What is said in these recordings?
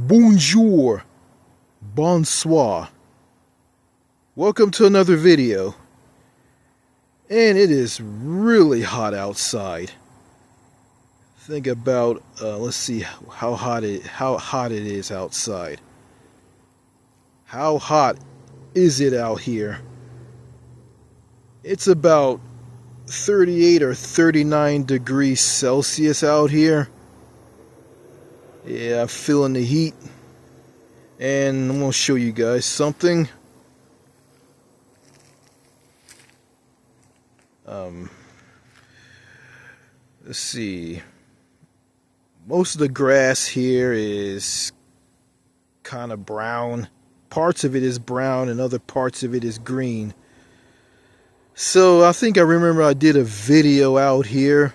Bonjour, bonsoir. Welcome to another video. And it is really hot outside. Think about, let's see how hot it is outside. How hot is it out here? It's about 38 or 39 degrees Celsius out here. Yeah, I'm feeling the heat. And I'm going to show you guys something. Let's see. Most of the grass here is kind of brown. Parts of it is brown and other parts of it is green. So I think I remember I did a video out here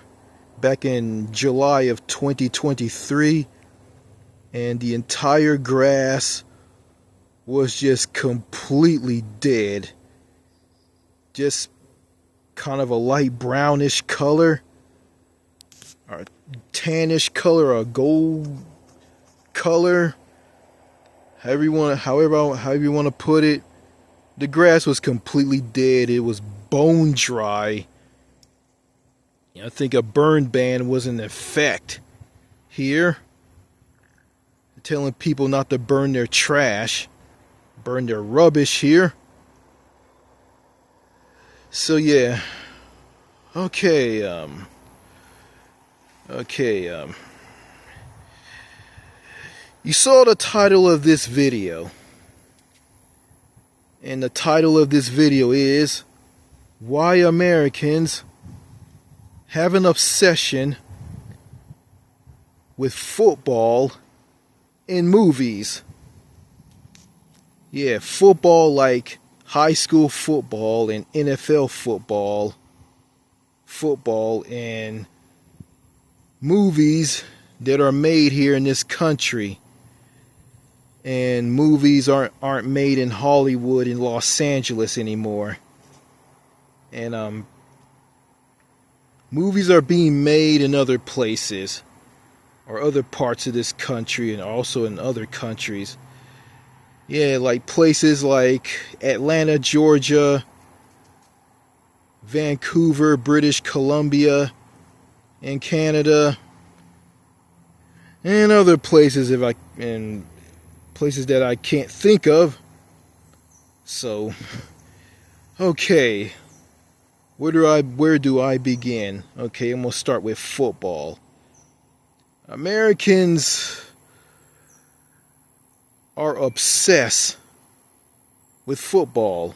back in July of 2023. And the entire grass was just completely dead. Just kind of a light brownish color, or tannish color, or gold color. However you want to put it. The grass was completely dead. It was bone dry. I think a burn ban was in effect here, telling people not to burn their trash, burn their rubbish here. So yeah, okay, you saw the title of this video, and the title of this video is Why Americans Have an Obsession with Football in Movies. Yeah, football like high school football and NFL football and movies that are made here in this country. And movies aren't made in Hollywood in Los Angeles anymore. And movies are being made in other places or other parts of this country, and also in other countries. Yeah, like places like Atlanta, Georgia, Vancouver, British Columbia, and Canada, and other places and places that I can't think of. So, okay, where do I begin? Okay, I'm gonna start with football. Americans are obsessed with football.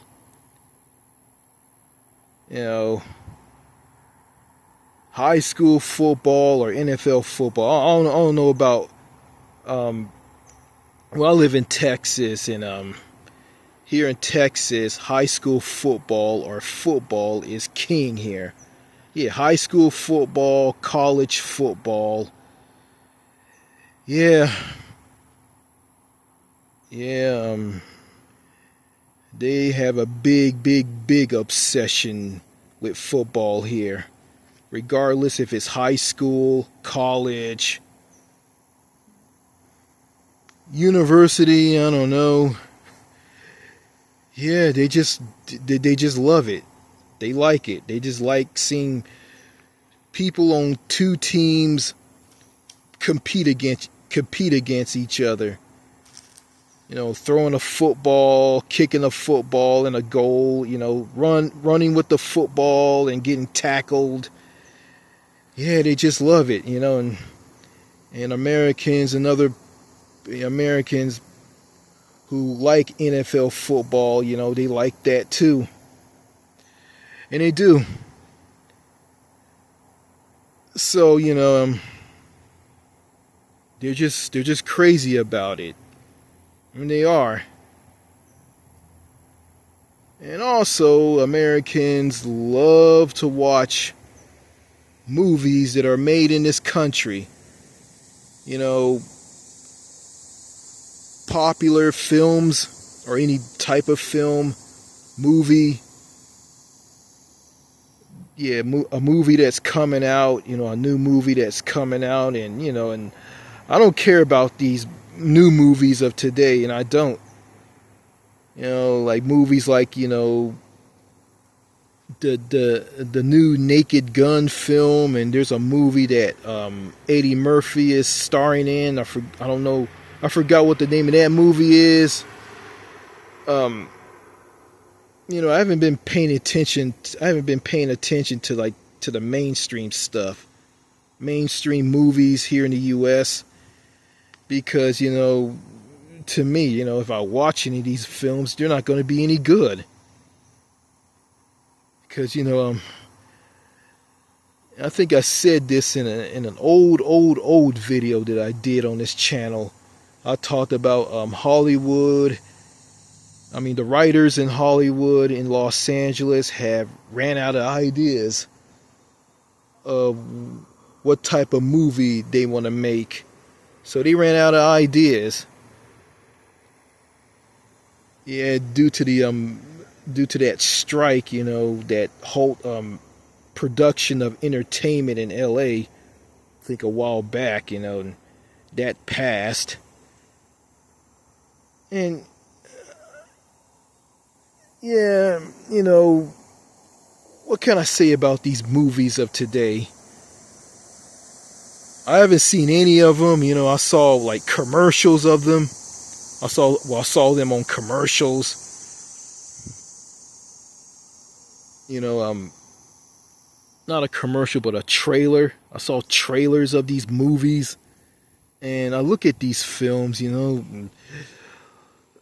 You know, high school football or NFL football. I don't know about, well, I live in Texas, and here in Texas, high school football or football is king here. Yeah, high school football, college football. Yeah, they have a big obsession with football here. Regardless if it's high school, college, university, I don't know. Yeah, they just love it. They like it. They just like seeing people on two teams compete against each other. You know, throwing a football, kicking a football in a goal, you know, running with the football and getting tackled. Yeah, they just love it, you know, and Americans and other Americans who like NFL football, you know, they like that too. And they do. So, you know, they're just crazy about it. I mean, they are. And also, Americans love to watch movies that are made in this country. You know, popular films or any type of film, movie. Yeah, a movie that's coming out, you know, a new movie that's coming out, and, you know, and I don't care about these new movies of today, and I don't. You know, like movies like, you know, the new Naked Gun film, and there's a movie that Eddie Murphy is starring in. I don't know. I forgot what the name of that movie is. You know, I haven't been paying attention. I haven't been paying attention to the mainstream stuff, mainstream movies here in the U.S. Because, you know, to me, you know, if I watch any of these films, they're not going to be any good. Because, you know, I think I said this in an old video that I did on this channel. I talked about Hollywood. I mean, the writers in Hollywood in Los Angeles have ran out of ideas of what type of movie they want to make. So they ran out of ideas. Yeah, due to that strike, you know, that whole production of entertainment in LA, I think a while back, you know, and that passed. And yeah, you know, what can I say about these movies of today? I haven't seen any of them. You know, I saw like commercials of them. I saw them on commercials. You know, not a commercial, but a trailer. I saw trailers of these movies, and I look at these films. You know, and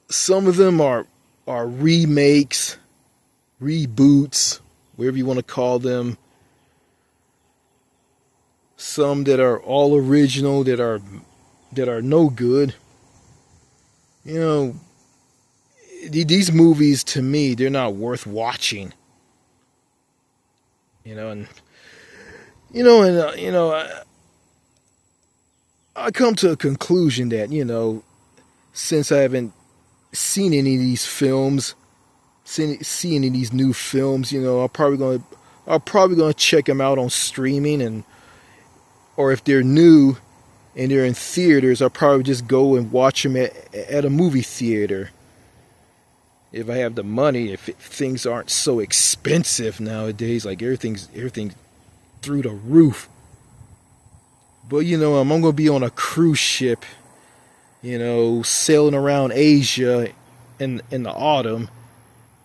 some of them are remakes, reboots, whatever you want to call them. Some that are all original, that are no good. You know, these movies, to me, they're not worth watching. You know, and I come to a conclusion that, you know, since I haven't seen any of these films, seen any of these new films, you know, I'm probably gonna check them out on streaming, or if they're new and they're in theaters, I'll probably just go and watch them at a movie theater. If I have the money, if things aren't so expensive nowadays, like everything's through the roof. But, you know, I'm going to be on a cruise ship, you know, sailing around Asia in the autumn,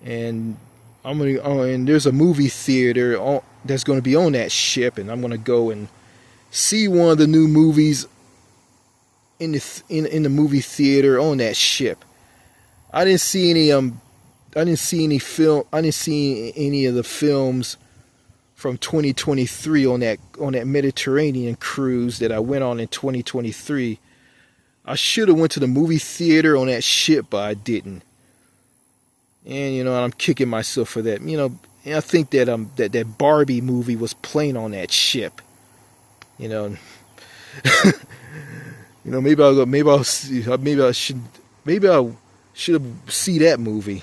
and and there's a movie theater that's going to be on that ship, and I'm going to go and see one of the new movies in the movie theater on that ship. I didn't see any of the films from 2023 on that Mediterranean cruise that I went on in 2023. I should have went to the movie theater on that ship, but I didn't. And, you know, I'm kicking myself for that. You know, and I think that that Barbie movie was playing on that ship. You know, you know, maybe I should have seen that movie.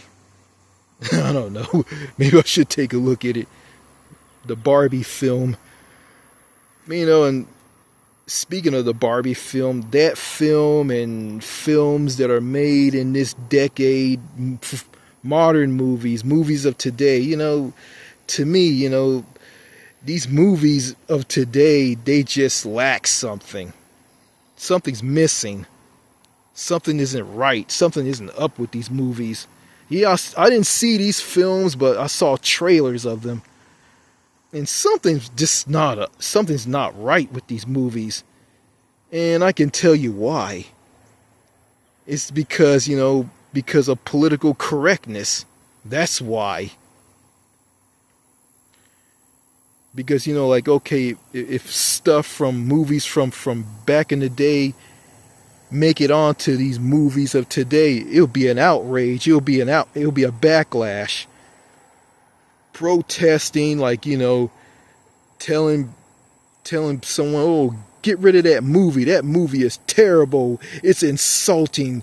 I don't know. Maybe I should take a look at it. The Barbie film. You know, and speaking of the Barbie film, that film and films that are made in this decade, modern movies of today, you know, to me, you know, these movies of today, they just lack something. Something's missing. Something isn't right. Something isn't up with these movies. Yeah, I didn't see these films, but I saw trailers of them. And something's not right with these movies. And I can tell you why. It's because, you know, because of political correctness. That's why. Because, you know, like, okay, if stuff from movies from back in the day make it onto these movies of today, it'll be an outrage. It'll be a backlash. Protesting, like, you know, telling someone, oh, get rid of that movie. That movie is terrible. It's insulting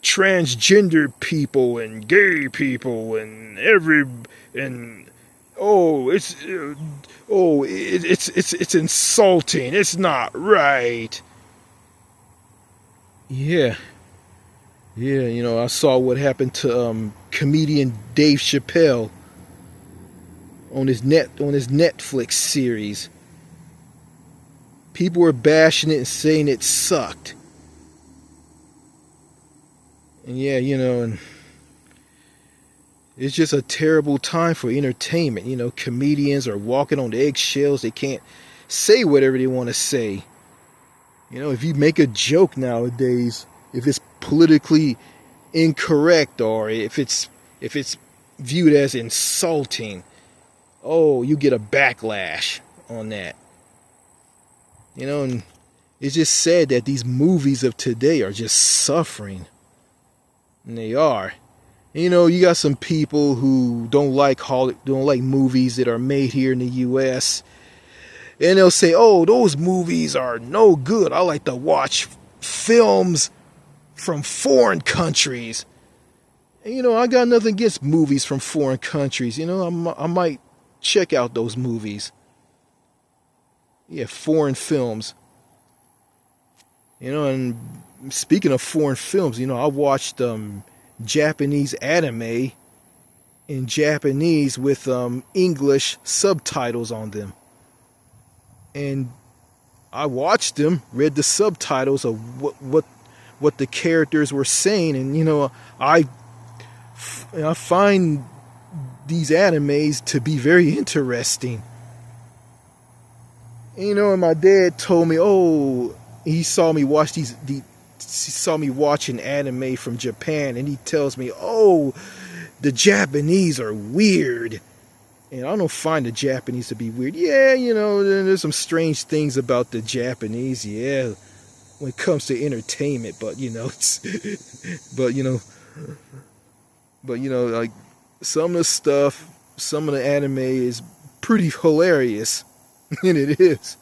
transgender people and gay people and it's insulting. It's not right. Yeah, yeah. I saw what happened to comedian Dave Chappelle on his Netflix series. People were bashing it and saying it sucked. And yeah, and it's just a terrible time for entertainment. Comedians are walking on eggshells. They can't say whatever they want to say. If you make a joke nowadays, if it's politically incorrect or if it's viewed as insulting, oh, you get a backlash on that. And it's just sad that these movies of today are just suffering. And they are. You got some people who don't like movies that are made here in the U.S. And they'll say, "Oh, those movies are no good. I like to watch films from foreign countries." And I got nothing against movies from foreign countries. I might check out those movies. Yeah, foreign films. And speaking of foreign films, I watched Japanese anime in Japanese with English subtitles on them. And I watched them, read the subtitles of what the characters were saying, and I find these animes to be very interesting. And my dad told me, he saw me watch he saw me watching anime from Japan, and he tells me, "Oh, the Japanese are weird." And I don't find the Japanese to be weird. Yeah, there's some strange things about the Japanese, yeah, when it comes to entertainment, but like some of the stuff, some of the anime is pretty hilarious. And it is.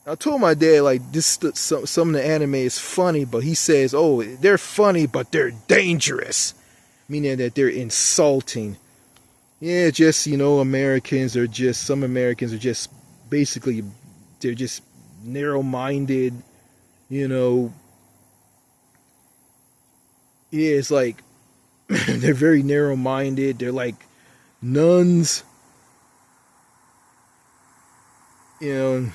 I told my dad, like, some of the anime is funny, but he says, "Oh, they're funny, but they're dangerous," meaning that they're insulting. Yeah, just, some Americans are just basically, they're just narrow-minded, Yeah, it's like, they're very narrow-minded. They're like nuns. Yeah,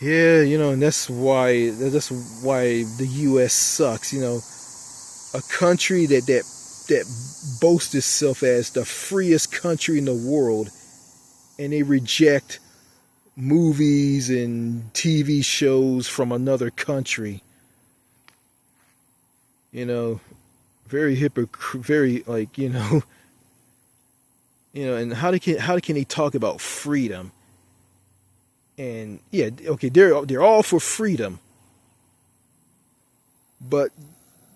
and that's why the U.S. sucks. A country that boasts itself as the freest country in the world, and they reject movies and TV shows from another country. Very very, like, and how can they talk about freedom? And yeah, okay, they're all for freedom, but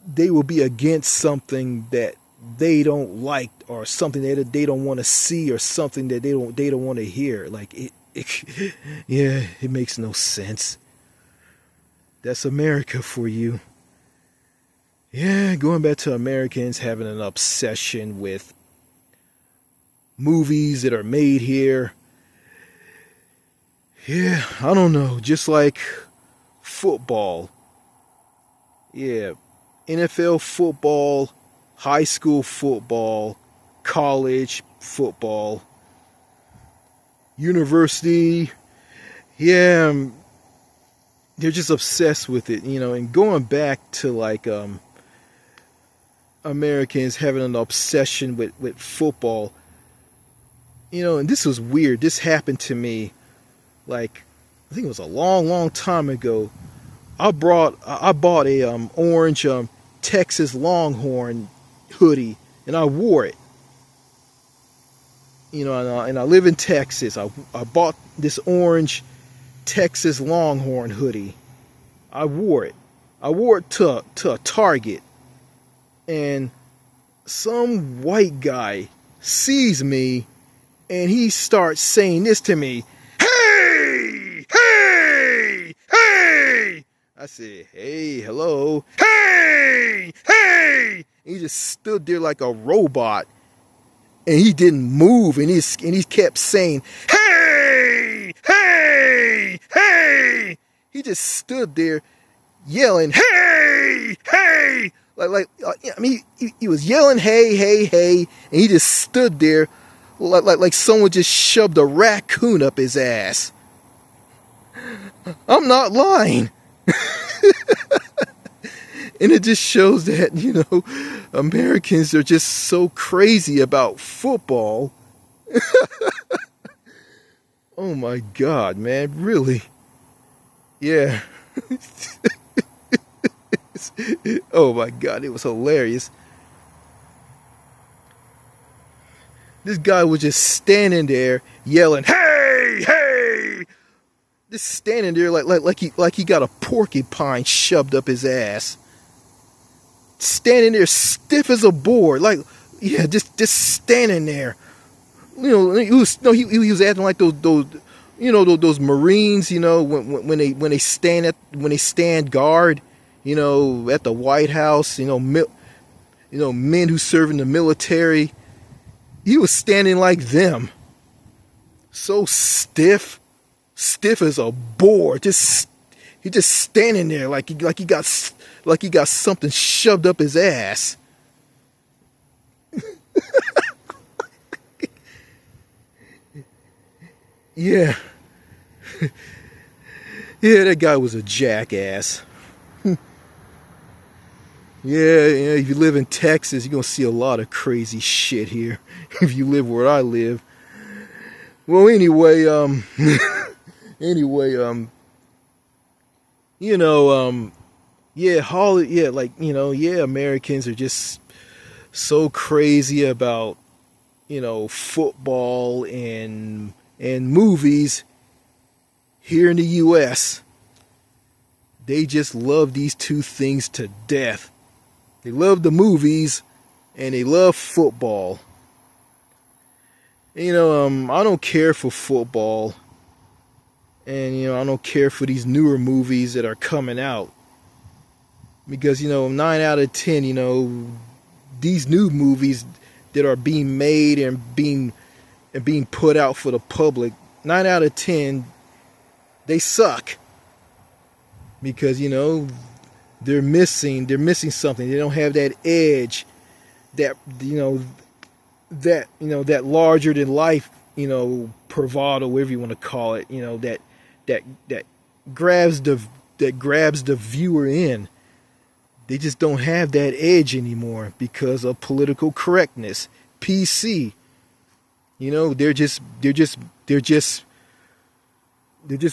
they will be against something that they don't like, or something that they don't want to see, or something that they don't want to hear. Like yeah, it makes no sense. That's America for you. Yeah, going back to Americans having an obsession with movies that are made here. Yeah, I don't know. Just like football. Yeah, NFL football, high school football, college football, university. Yeah, they're just obsessed with it, and going back to like Americans having an obsession with football. And this was weird. This happened to me, like, I think it was a long time ago. I bought a orange Texas Longhorn hoodie, and I wore it. And I live in Texas. I bought this orange Texas Longhorn hoodie. I wore it. I wore it to a Target, and some white guy sees me, and he starts saying this to me. "Hey! Hey! Hey!" I said, "Hey, hello. Hey! Hey!" And he just stood there like a robot, and he didn't move, and he kept saying, "Hey! Hey! Hey!" He just stood there, yelling, "Hey, hey!" I mean, he was yelling, "Hey, hey, hey!" and he just stood there like someone just shoved a raccoon up his ass. I'm not lying. And it just shows that, Americans are just so crazy about football. Oh my God, man, really? Yeah. Oh my God, it was hilarious. This guy was just standing there yelling, "Hey, hey!" Just standing there like he got a porcupine shoved up his ass. Standing there stiff as a board, yeah, just standing there. He was acting like those Marines, when they stand guard, at the White House, men who serve in the military. He was standing like them, so stiff as a board. He just standing there like he got something shoved up his ass. Yeah. Yeah, that guy was a jackass. Yeah, if you live in Texas, you're going to see a lot of crazy shit here. If you live where I live. Well, anyway, anyway, Americans are just so crazy about, football and movies here in the US. They just love these two things to death. They love the movies and they love football. I don't care for football. And, I don't care for these newer movies that are coming out. Because, 9 out of 10, these new movies that are being made and being put out for the public, 9 out of 10, they suck. Because, they're missing something. They don't have that edge, that that larger than life, bravado, whatever you want to call it, that grabs the viewer in. They just don't have that edge anymore because of political correctness, PC. They're just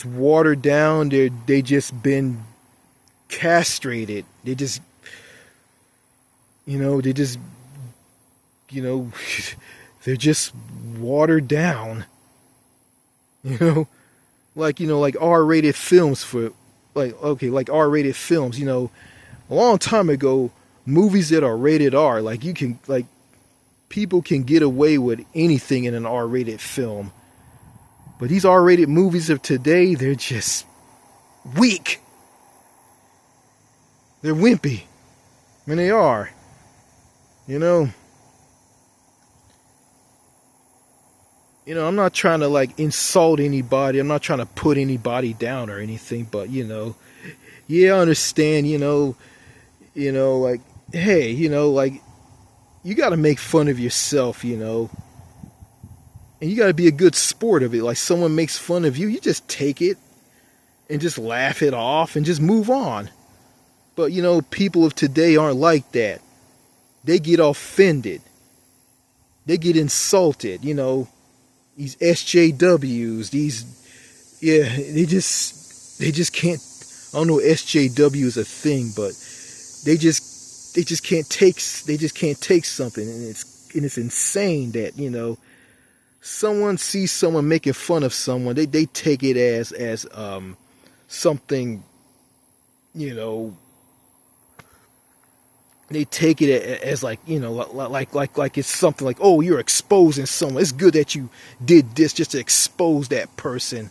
watered down. They just been castrated. They just they're just watered down. Like R-rated films like R-rated films. A long time ago, movies that are rated R, people can get away with anything in an R-rated film. But these R-rated movies of today, they're just weak. They're wimpy. I mean, they are. I'm not trying to insult anybody. I'm not trying to put anybody down or anything, but yeah, I understand, hey, you got to make fun of yourself, and you got to be a good sport of it. Like, someone makes fun of you, you just take it and just laugh it off and just move on. But, people of today aren't like that. They get offended. They get insulted, these SJWs, they just can't, I don't know if SJW is a thing, but they just can't take something, and it's insane that, someone sees someone making fun of someone, they take it as something, they take it as like it's something like, oh, you're exposing someone. It's good that you did this just to expose that person.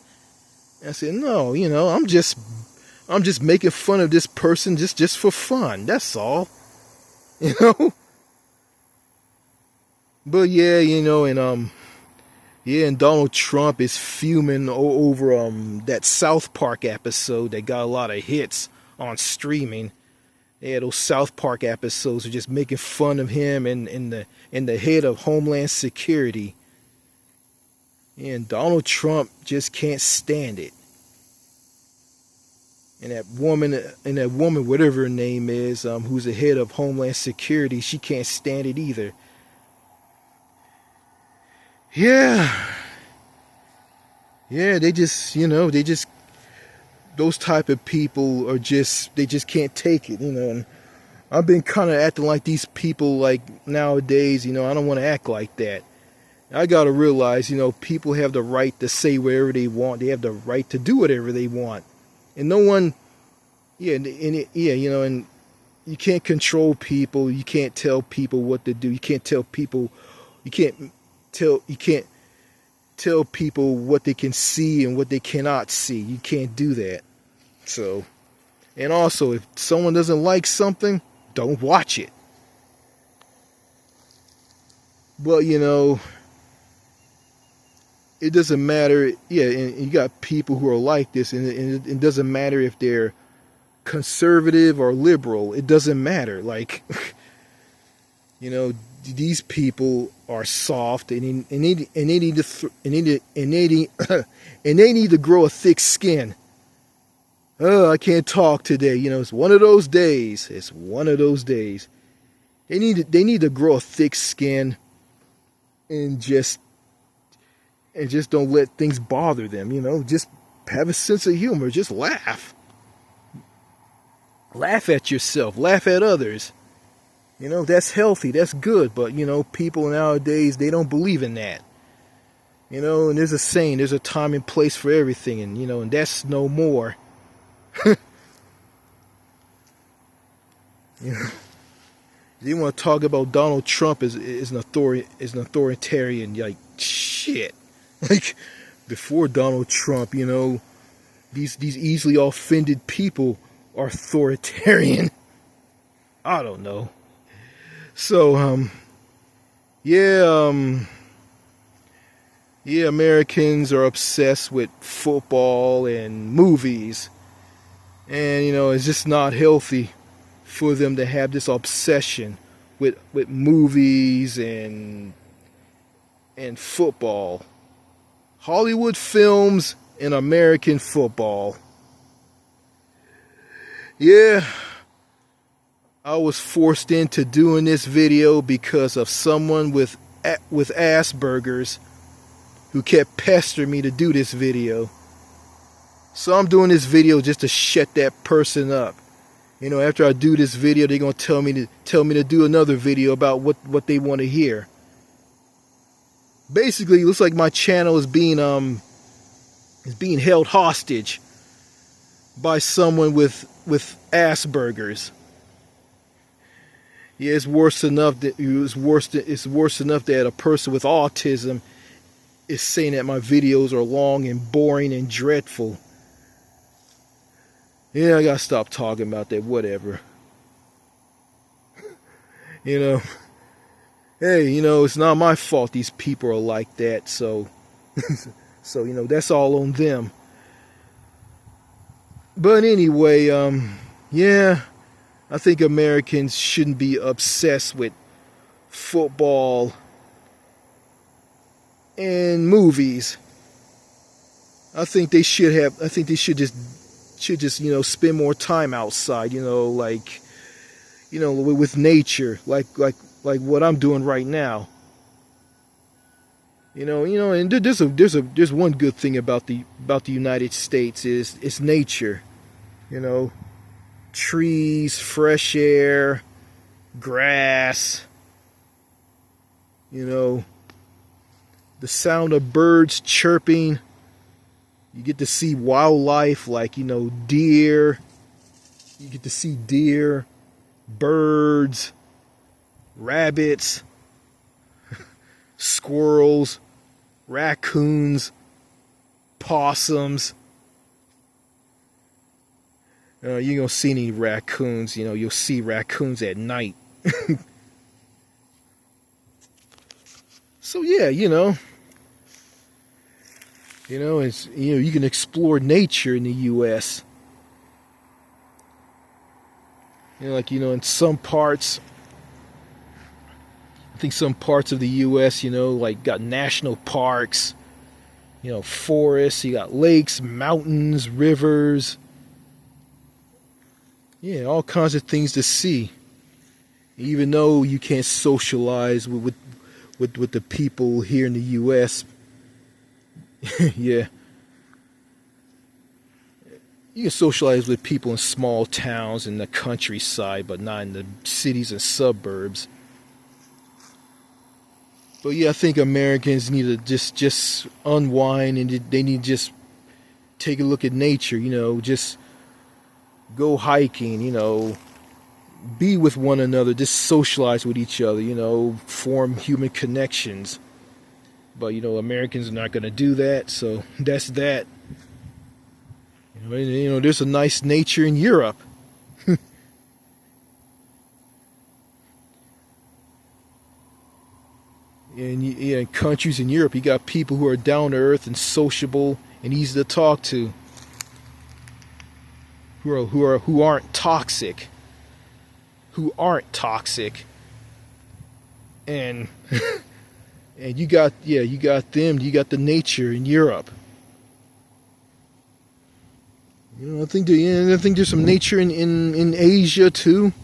And I said, no, I'm just making fun of this person just for fun. That's all. But yeah, and Donald Trump is fuming over that South Park episode that got a lot of hits on streaming. They had those South Park episodes of just making fun of him and the head of Homeland Security. And Donald Trump just can't stand it. And that woman, whatever her name is, who's the head of Homeland Security, she can't stand it either. Yeah, they just, those type of people are they just can't take it, And I've been kind of acting like these people, like nowadays, I don't want to act like that. I gotta realize, people have the right to say whatever they want. They have the right to do whatever they want. And no one, and you can't control people. You can't tell people what to do. You can't tell people what they can see and what they cannot see. You can't do that. So, and also, if someone doesn't like something, don't watch it. But, it doesn't matter. Yeah, and you got people who are like this, and it doesn't matter if they're conservative or liberal. It doesn't matter. Like, these people are soft, and they need to grow a thick skin. Oh, I can't talk today. It's one of those days. It's one of those days. They need to grow a thick skin, and just don't let things bother them. Just have a sense of humor. Just laugh. Laugh at yourself. Laugh at others. That's healthy. That's good. But, people nowadays, they don't believe in that. And there's a saying, there's a time and place for everything. And, and that's no more. You want to talk about Donald Trump as an authoritarian, like, shit. Like, before Donald Trump, these easily offended people are authoritarian. I don't know. So, Americans are obsessed with football and movies. And, it's just not healthy for them to have this obsession with movies and football. Hollywood films and American football. Yeah, I was forced into doing this video because of someone with Asperger's who kept pestering me to do this video. So I'm doing this video just to shut that person up. After I do this video, they're gonna tell me to do another video about what they want to hear. Basically, it looks like my channel is being held hostage by someone with Asperger's. Yeah, it's worse enough that a person with autism is saying that my videos are long and boring and dreadful. Yeah, I gotta stop talking about that. Whatever. Hey, it's not my fault these people are like that. So, that's all on them. But anyway, yeah, I think Americans shouldn't be obsessed with football and movies. I think they should just spend more time outside, with nature, like what I'm doing right now. And there's one good thing about the United States is it's nature. Trees, fresh air, grass. The sound of birds chirping. You get to see wildlife like, deer. You get to see deer, birds, rabbits, squirrels, raccoons, possums. You don't see any raccoons. You'll see raccoons at night. So yeah, it's you can explore nature in the U.S. Like, in some parts, I think some parts of the U.S., like got national parks, forests, you got lakes, mountains, rivers, yeah, all kinds of things to see. Even though you can't socialize with the people here in the U.S., yeah, you can socialize with people in small towns in the countryside, but not in the cities and suburbs. But yeah, I think Americans need to just unwind, and they need to just take a look at nature, just go hiking, be with one another, just socialize with each other, form human connections. But, Americans are not going to do that, so that's that. There's a nice nature in Europe. And yeah, in countries in Europe, you got people who are down to earth and sociable and easy to talk to, who aren't toxic, and and you got them. You got the nature in Europe. I think there's some nature in Asia too.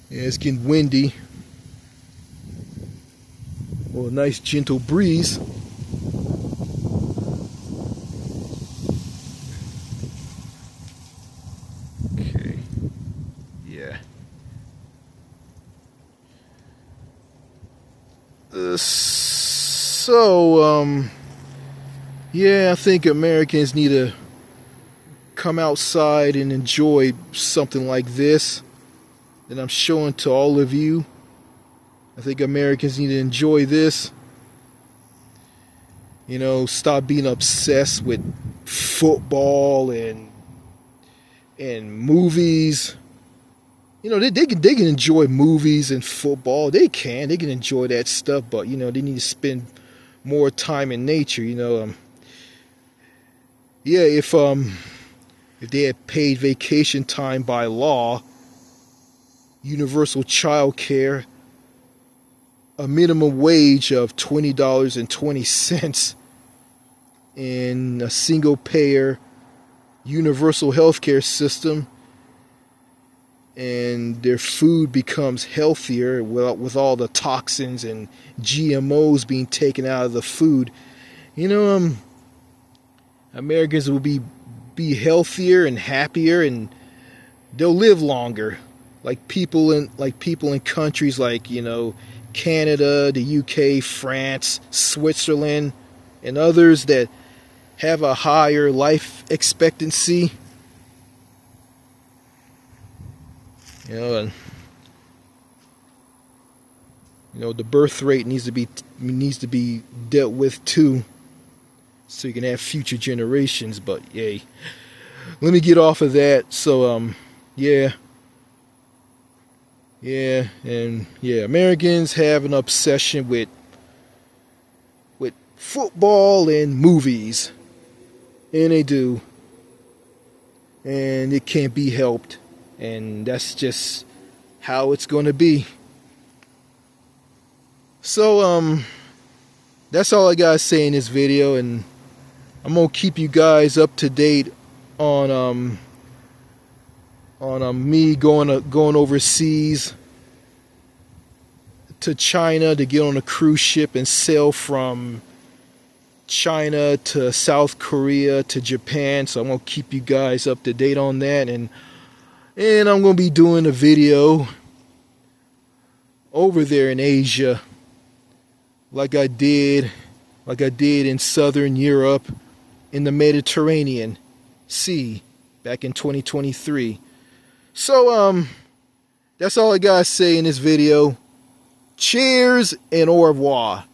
Yeah, it's getting windy. Well, a nice gentle breeze. Okay. Yeah. Yeah, I think Americans need to come outside and enjoy something like this that I'm showing to all of you. I think Americans need to enjoy this. Stop being obsessed with football and movies. They can enjoy movies and football. They can enjoy that stuff, but they need to spend more time in nature. Yeah, if they had paid vacation time by law, universal child care, a minimum wage of $20.20, in a single payer universal healthcare system, and their food becomes healthier with all the toxins and GMOs being taken out of the food, Americans will be healthier and happier, and they'll live longer. Like people in countries like Canada, the UK, France, Switzerland, and others that have a higher life expectancy. And the birth rate needs to be dealt with too, so you can have future generations. But yay, let me get off of that. So yeah, Americans have an obsession with football and movies, and they do, and it can't be helped, and that's just how it's going to be. So that's all I gotta say in this video, and I'm gonna keep you guys up to date on me going overseas to China to get on a cruise ship and sail from China to South Korea to Japan. So I'm gonna keep you guys up to date on that, and I'm gonna be doing a video over there in Asia, like I did in Southern Europe, in the Mediterranean Sea back in 2023. So that's all I gotta say in this video. Cheers and au revoir.